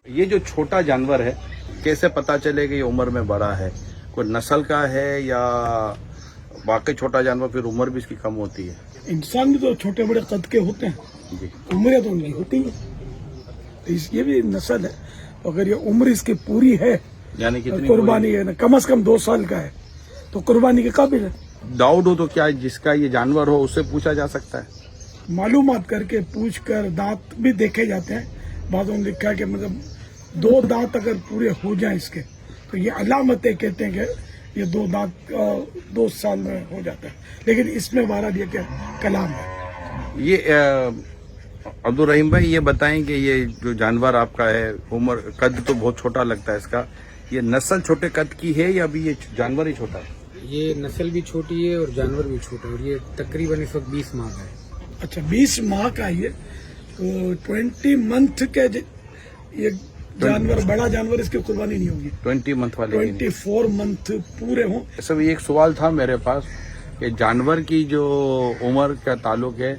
یہ جو چھوٹا جانور ہے کیسے پتا چلے کہ یہ عمر میں بڑا ہے؟ کوئی نسل کا ہے یا واقعی چھوٹا جانور پھر عمر بھی اس کی کم ہوتی ہے؟ انسان بھی تو چھوٹے بڑے قد کے ہوتے ہیں، جی عمریں تو نہیں ہوتی ہیں، یہ بھی نسل ہے. اگر یہ عمر اس کی پوری ہے، یعنی کتنی قربانی ہے نا، کم از کم 2 سال کا ہے تو قربانی کے قابل ہے. ڈاؤٹ ہو تو کیا جس کا یہ جانور ہو اس سے پوچھا جا سکتا ہے؟ معلومات کر کے پوچھ کر دانت بھی دیکھے جاتے ہیں. بعضوں نے لکھا ہے کہ مطلب 2 دانت اگر پورے ہو جائیں اس کے تو یہ علامتیں کہتے ہیں کہ یہ 2 دانت 2 سال میں ہو جاتا ہے. لیکن اس میں بہرحال یہ کہ کلام ہے. یہ عبدالرحیم بھائی یہ بتائیں کہ یہ جو جانور آپ کا ہے عمر قد تو بہت چھوٹا لگتا ہے اس کا، یہ نسل چھوٹے قد کی ہے یا ابھی یہ جانور ہی چھوٹا ہے؟ یہ نسل بھی چھوٹی ہے اور جانور بھی چھوٹا ہے، اور یہ تقریباً اس وقت 20 ماہ کا ہے. اچھا 20 ماہ کا یہ تو 20 منتھ کے یہ جانور بڑا جانور اس کی قربانی نہیں ہوگی. 20 منتھ والے 24 منتھ پورے ہوں. سب ایک سوال تھا میرے پاس کہ جانور کی جو عمر کا تعلق ہے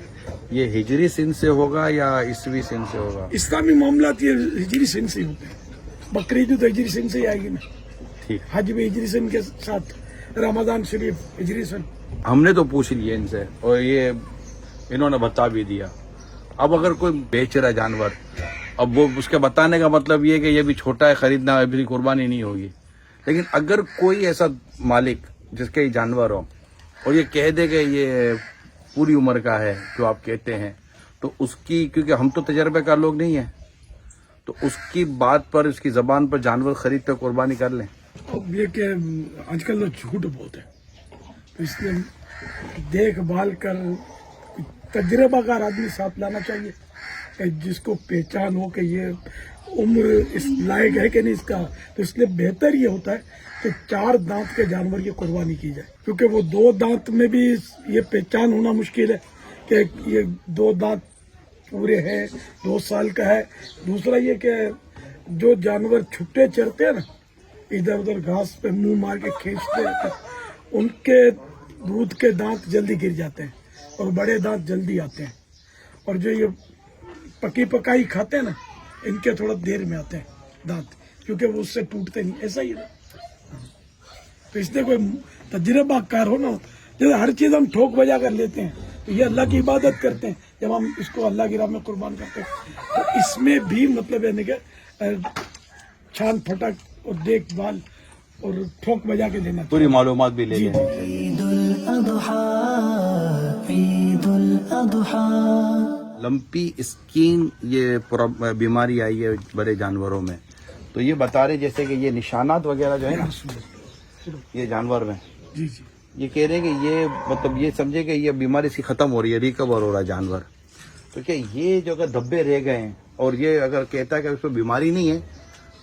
یہ ہجری سن سے ہوگا یا عیسوی سن سے ہوگا؟ اسلامی معاملات یہ ہجری سن سے ہوتے ہیں. بقرعید تو ہجری سن سے ہی آئے گی نا، ٹھیک. حج بھی ہجری سن کے ساتھ، رمضان شریف ہجری سن. ہم نے تو پوچھ لیے ان سے اور یہ انہوں نے بتا بھی دیا. اب اگر کوئی بیچ رہا ہے جانور، اب وہ اس کے بتانے کا مطلب یہ کہ یہ بھی چھوٹا ہے، خریدنا ابھی قربانی نہیں ہوگی. لیکن اگر کوئی ایسا مالک جس کے یہ جانور ہو اور یہ کہہ دے کہ یہ پوری عمر کا ہے جو آپ کہتے ہیں، تو اس کی، کیونکہ ہم تو تجربے کار لوگ نہیں ہیں، تو اس کی بات پر، اس کی زبان پر جانور خرید کر قربانی کر لیں. اب یہ کہ آج کل تو جھوٹ بہت ہے، تو اس لیے دیکھ بھال کر تجربہ کار آدمی ساتھ لانا چاہیے کہ جس کو پہچان ہو کہ یہ عمر اس لائق ہے کہ نہیں اس کا. تو اس لیے بہتر یہ ہوتا ہے کہ 4 دانت کے جانور کی قربانی کی جائے، کیونکہ وہ 2 دانت میں بھی یہ پہچان ہونا مشکل ہے کہ یہ 2 دانت پورے ہیں، 2 سال کا ہے. دوسرا یہ کہ جو جانور چھٹے چرتے ہیں نا، ادھر ادھر گھاس پہ منہ مار کے کھینچتے رہتے ہیں، ان کے دودھ کے دانت جلدی گر جاتے ہیں اور بڑے دانت جلدی آتے ہیں. اور جو یہ پکی پکائی کھاتے ہیں نا، ان کے تھوڑا دیر میں آتے ہیں دانت، کیونکہ وہ اس سے ٹوٹتے نہیں. ایسا ہی ہے نا. تو اس لیے کوئی تجربہ کار ہو نا، جیسے ہر چیز ہم ٹھوک بجا کر لیتے ہیں تو یہ اللہ کی عبادت کرتے ہیں. جب ہم اس کو اللہ کی راہ میں قربان کرتے ہیں تو اس میں بھی مطلب ہے کہ چھان پھٹک اور دیکھ بھال اور ٹھوک بجا کے لینا، پوری معلومات بھی لے لیں. لمپی اسکن یہ بیماری آئی ہے بڑے جانوروں میں، تو یہ بتا رہے جیسے کہ یہ نشانات وغیرہ جو ہے نا یہ جانور میں، جی جی یہ کہہ رہے ہیں کہ یہ مطلب یہ سمجھے کہ یہ بیماری اس کی ختم ہو رہی ہے، ریکور ہو رہا ہے جانور. تو کیا یہ جو اگر دھبے رہ گئے ہیں اور یہ اگر کہتا ہے کہ اس میں بیماری نہیں ہے،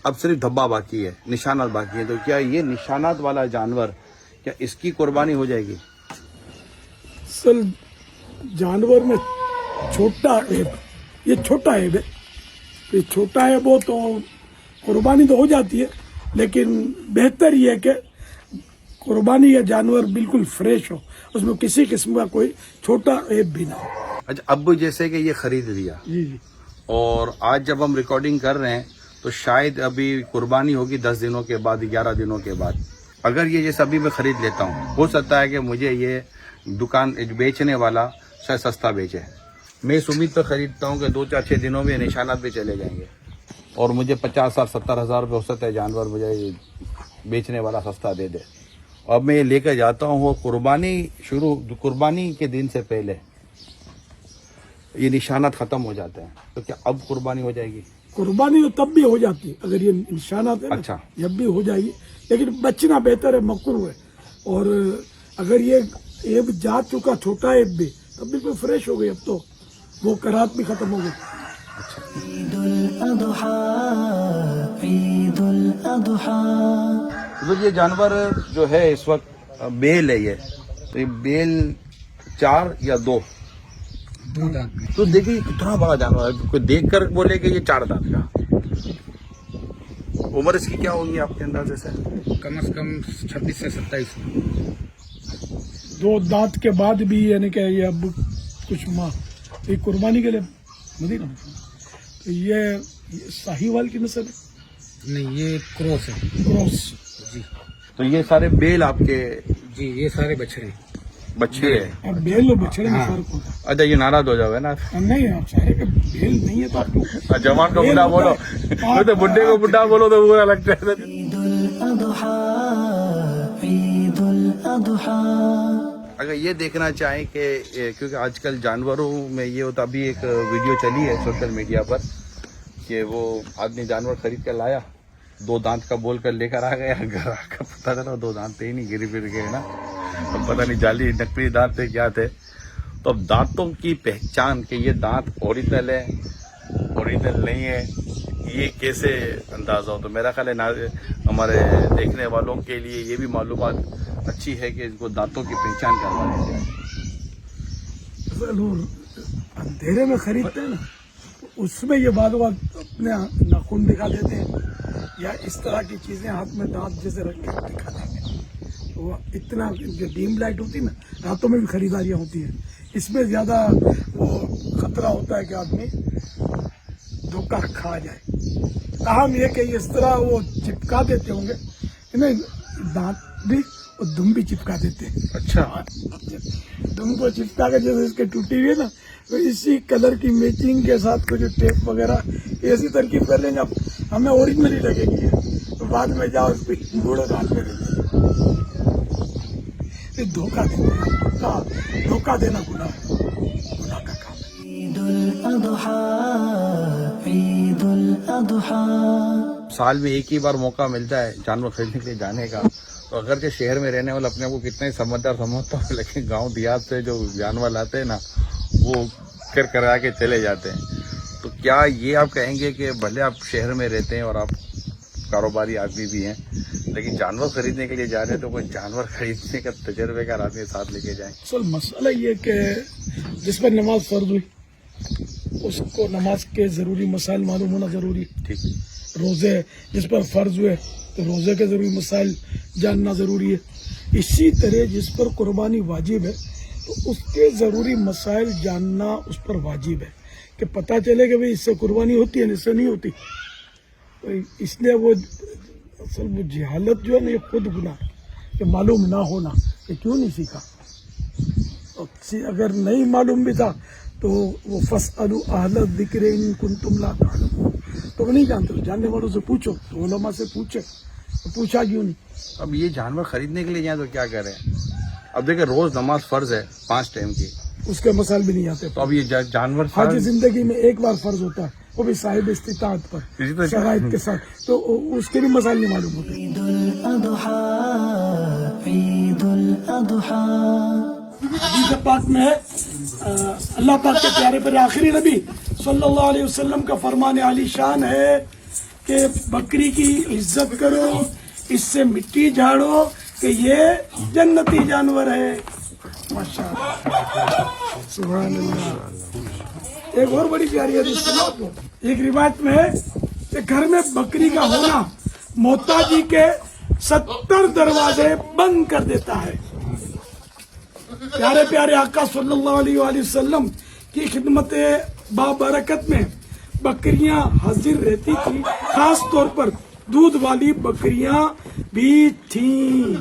اب صرف دھبا باقی ہے، نشانات باقی ہیں، تو کیا یہ نشانات والا جانور کیا اس کی قربانی ہو جائے گی؟ اصل جانور میں چھوٹا عیب، یہ چھوٹا عیب ہے، یہ چھوٹا عیب ہو تو قربانی تو ہو جاتی ہے، لیکن بہتر یہ ہے کہ قربانی یا جانور بالکل فریش ہو، اس میں کسی قسم کا کوئی چھوٹا عیب بھی نہ ہو. اچھا، اب جیسے کہ یہ خرید لیا جی جی اور آج جب ہم ریکارڈنگ کر رہے ہیں تو شاید ابھی قربانی ہوگی 10 دنوں کے بعد، 11 دنوں کے بعد. اگر یہ جیسے ابھی میں خرید لیتا ہوں، ہو سکتا ہے کہ مجھے یہ دکان بیچنے والا شاید سستا بیچے. میں اس امید پہ خریدتا ہوں کہ 2 4 6 دنوں میں نشانات بھی چلے جائیں گے اور مجھے 50,000 70,000 روپے ہو سکتا ہے جانور مجھے بیچنے والا سستا دے دے. اب میں یہ لے کر جاتا ہوں، وہ قربانی کے دن سے پہلے یہ نشانات ختم ہو جاتے ہیں، تو کیا اب قربانی ہو جائے گی؟ قربانی تو تب بھی ہو جاتی ہے اگر یہ نشانات ہیں نا، اچھا، جب بھی ہو جائے گی، لیکن بچنا بہتر ہے، مکروہ ہے. اور اگر یہ عیب جا چکا چھوٹا عیب بھی، تب بالکل فریش ہو گئی، اب تو وہ کرات بھی ختم ہو گئی. تو یہ جانور جو ہے اس وقت بیل ہے، یہ تو یہ بیل 4 یا 2 دانت میں. تو دیکھیے کتنا بڑا جانور ہے، کوئی دیکھ کر بولے کہ یہ 4 دانت کا. عمر اس کی کیا ہوگی آپ کے اندازے سے؟ کم از کم 26 سے 27. 2 दांत के बाद भी यानी कि ये अब कुछ माह ये कुर्बानी के लिए मदीना में। तो ये साहीवाल की नस्ल है, नहीं ये क्रॉस है क्रॉस। जी। तो ये सारे बेल आपके जी ये सारे बछड़े हैं। बच्चे हैं। अब बेल और बछड़े में हाँ। फर्क होता है। अच्छा ये नाराज हो जाओगे ना। नहीं आप सारे के बेल नहीं है तो आपको जवान को बेल बुढ़ा होता बोलो, है। वो तो बुढ़े को बुढ़ा बोलो तो बुरा लगता है। अगर ये देखना चाहें कि क्योंकि आजकल जानवरों में ये होता, अभी एक वीडियो चली है सोशल मीडिया पर कि वो आदमी जानवर खरीद कर लाया, 2 दांत का बोल कर लेकर आ गया, घर आकर पता चला 2 दांत थे ही नहीं, गिर फिर गए ना, अब पता नहीं जाली नकली दांत थे क्या थे। तो अब दांतों की पहचान कि ये दांत ओरिजिनल है ओरिजिनल नहीं है, ये कैसे अंदाजा हो। तो मेरा ख्याल है हमारे देखने वालों के लिए ये भी मालूमात अच्छी है कि इनको दांतों की पहचान करवा देते हैं। अंधेरे में खरीदते हैं ना, तो उसमें ये बाद अपने नाखून दिखा देते हैं या इस तरह की चीजें हाथ में दांत जैसे रख के दिखा देंगे। तो वो इतना जो डीम लाइट होती है ना, रातों में भी खरीदारियां होती है, इसमें ज्यादा वो खतरा होता है कि आदमी धोखा खा जाए। अहम ये कि इस तरह वो चिपका देते होंगे, नहीं दांत भी और दुम भी चिपका देते हैं। अच्छा, दुम को चिपका के जैसे इसके टूटी हुई है ना, तो इसी कलर की मैचिंग के साथ कुछ टेप वगैरह ऐसी तरकीब कर लेंगे, अब हमें ओरिजिनल ही लगेगी, तो बाद में जाओ उसको बूढ़े दांत में धोखा देना, धोखा देना गुनाह का काम है। साल में एक ही बार मौका मिलता है जानवर खरीदने के लिए जाने का, तो अगर के शहर में रहने वाले अपने आप को कितना ही समझदार समझता है, लेकिन गांव देहात से जो जानवर लाते हैं ना, वो कर करा के चले जाते हैं। तो क्या ये आप कहेंगे कि भले आप शहर में रहते हैं और आप कारोबारी आदमी भी हैं, लेकिन जानवर खरीदने के लिए जा रहे हैं, तो कोई जानवर खरीदने का तजर्बेकार आदमी साथ लेके जाएं? असल मसला ये कि जिस पर नमाज फर्ज हुई उसको नमाज के जरूरी मसाइल मालूम होना जरूरी। ठीक। रोजे जिस पर फर्ज हुए तो रोजे के जरूरी मसाइल जानना जरूरी है। इसी तरह जिस पर कुर्बानी वाजिब है तो उसके जरूरी मसाइल जानना उस पर वाजिब है, कि पता चले कि भाई इससे कुर्बानी होती है, इससे नहीं होती। तो इसलिए वो असल वो जहालत जो है ना, ये खुद गुनाह कि मालूम ना होना कि क्यों नहीं सीखा। तो अगर नहीं मालूम भी था तो वो फसअलु अहल ज़िक्र इन कुंतुम ला तालमून, तो नहीं जानते तो जानने वालों से पूछो, तो उलमा से पूछे, तो पूछा क्यों नहीं। अब ये जानवर खरीदने के लिए जाए तो क्या करें? अब देखिए रोज नमाज फर्ज है 5 टाइम की, उसके मसाइल भी नहीं आते। तो अब ये जानवर हाजी जिंदगी में एक बार फर्ज होता है, वो भी साहिब इस्तिताअत पर इसी तरह शराइत के साथ, तो उसके भी मसाइल नहीं मालूम होते। हदीस पाक में है, अल्लाह पाक के प्यारे पर आखिरी नबी सल्लल्लाहु अलैहि वसल्लम का फरमान आली शान है कि बकरी की इज्जत करो, इससे मिट्टी झाड़ो कि ये जन्नती जानवर है। माशाअल्लाह, सुभान अल्लाह। एक और बड़ी प्यारी हदीस सुनो आपको। एक रिवायत में है कि घर में बकरी का होना मोहताजी के 70 दरवाजे बंद कर देता है। प्यारे प्यारे आका सल्लल्लाहु अलैहि वसल्लम की खिदमत बाबरकत में बकरियां हाजिर रहती थी, खास तौर पर दूध वाली बकरियां भी थीं।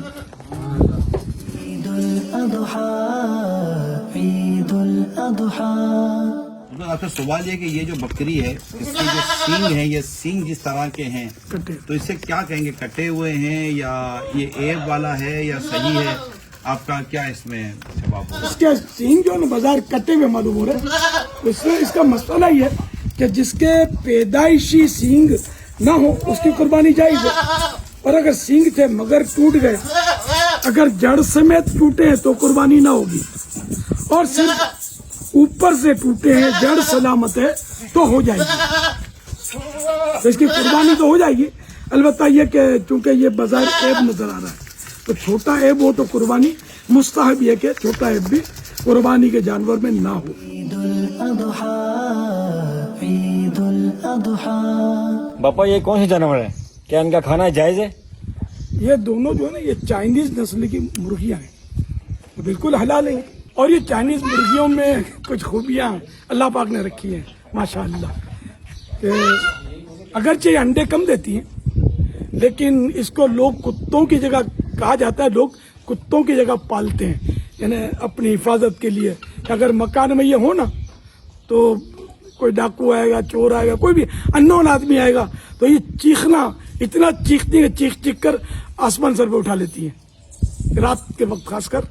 आपसे सवाल ये कि ये जो बकरी है, इसके जो सींग है, ये सींग जिस तरह के हैं, कटे। तो इससे क्या कहेंगे, कटे हुए हैं या ये ऐब वाला है या सही है? आपका क्या इसमें जवाब होगा? इसके सींग जो है ना बाजार कटे हुए मालूम हो रहे हैं, इसमें इसका मसला ये है कि जिसके पैदाइशी सींग ना हो उसकी कुर्बानी जायज है, और अगर सींग थे मगर टूट गए, अगर जड़ समेत टूटे हैं तो कुर्बानी ना होगी, और सिर्फ ऊपर से टूटे हैं, जड़ सलामत है तो हो जाएगी, तो इसकी कुर्बानी तो हो जाएगी। अलबत्ता ये कि चूंकि ये बाजार ऐब नजर आ रहा है, तो छोटा ऐब हो तो कुर्बानी मुस्तहब है कि छोटा ऐब भी कुर्बानी के जानवर में ना हो। बापा ये कौन से जानवर है, क्या इनका खाना जायज है? ये दोनों जो है ना, ये चाइनीज नस्ल की मुर्गियां हैं, तो बिल्कुल हलाल है। और ये चाइनीज मुर्गियों में कुछ खूबियां अल्लाह पाक ने रखी हैं माशाअल्लाह। अगरचे ये अंडे कम देती हैं, लेकिन इसको लोग कुत्तों की जगह कहा जाता है, लोग कुत्तों की जगह पालते हैं, यानी अपनी हिफाजत के लिए। अगर मकान में ये हो ना, तो कोई डाकू आएगा, चोर आएगा, कोई भी अननोन आदमी आएगा, तो ये चीखना, इतना चीखती है, चीख चीख कर आसमान सर पे उठा लेती है रात के वक्त खासकर।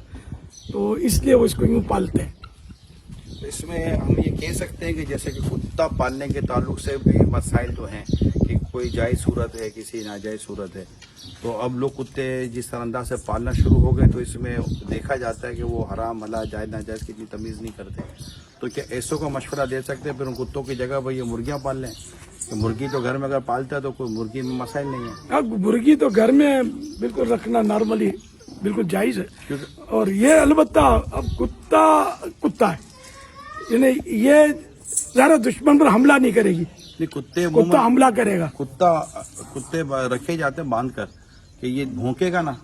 तो इसलिए वो इसको यूं पालते हैं। तो इसमें हम ये कह सकते हैं कि जैसे कि कुत्ता पालने के ताल्लुक से भी मसाइल तो हैं कि कोई जायज़ सूरत है, किसी नाजायज़ सूरत है। तो अब लोग कुत्ते जिस तरह अंदाज से पालना शुरू हो गए, तो इसमें देखा जाता है कि वो हराम हलाल जायज़ नाजायज़ की इतनी तमीज़ नहीं करते। तो क्या ऐसों का मशवरा दे सकते हैं फिर उन कुत्तों की जगह भाई ये मुर्गियाँ पाल लें? तो मुर्गी तो घर में अगर पालता है तो कोई मुर्गी में मसाइल नहीं है। अब मुर्गी तो घर में बिल्कुल रखना नॉर्मली बिल्कुल जायज़ है। और ये अलबत्ता अब कुत्ता है, यानी ये ज़्यादा दुश्मन पर हमला नहीं करेगी, नहीं, कुत्ता हमला करेगा। कुत्ते रखे जाते हैं बांध कर कि ये भौंकेगा ना,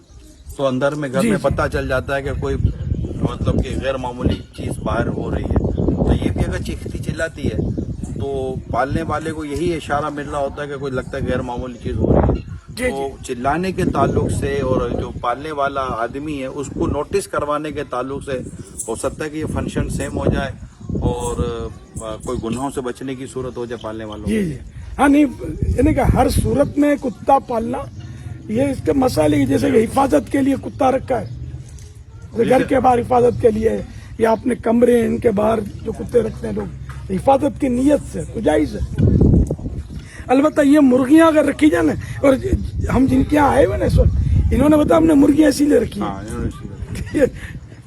तो अंदर में घर जी, में जी। पता चल जाता है कि कोई मतलब कि गैर मामूली चीज बाहर हो रही है। तो ये भी अगर चीखती चिल्लाती है तो पालने वाले को यही इशारा मिल रहा होता है कि कोई लगता है गैर मामूली चीज हो रही है। जी, तो चिल्लाने के ताल्लुक से और जो पालने वाला आदमी है उसको नोटिस करवाने के ताल्लुक से हो सकता है कि ये फंक्शन सेम हो जाए और कोई गुनाहों से बचने की सूरत हो जाए पालने वालों जी के जी लिए। हाँ, नहीं, यानी कि हर सूरत में कुत्ता पालना ये इसके मसाले, जैसे कि हिफाजत के लिए कुत्ता रखा है, जैसे घर के बाहर हिफाजत के लिए, या अपने कमरे इनके बाहर जो कुत्ते रखते हैं लोग हिफाजत की नीयत से, तो जायज़ है। अलबत्ता ये मुर्गियां अगर रखी जाए ना, और हम जिनके यहाँ आए हुए ना इस वक्त, इन्होंने बताया हमने मुर्गियां इसीलिए रखी हैं। हाँ, इन्होंने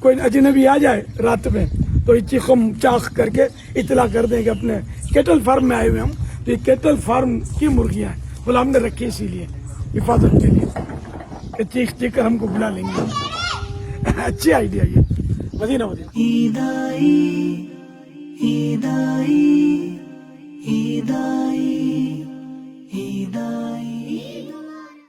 कोई अजनबी आ जाए रात में तो ये चीखम चाख करके इतला कर दें कि अपने केटल फार्म में आए हुए हम, तो ये केटल फार्म की मुर्गियां हैं, बोला हमने रखी इसीलिए हिफाजत के लिए कि चीख चीख कर हमको बुला लेंगे। अच्छी आइडिया ये, मदीना मदीना। Hidai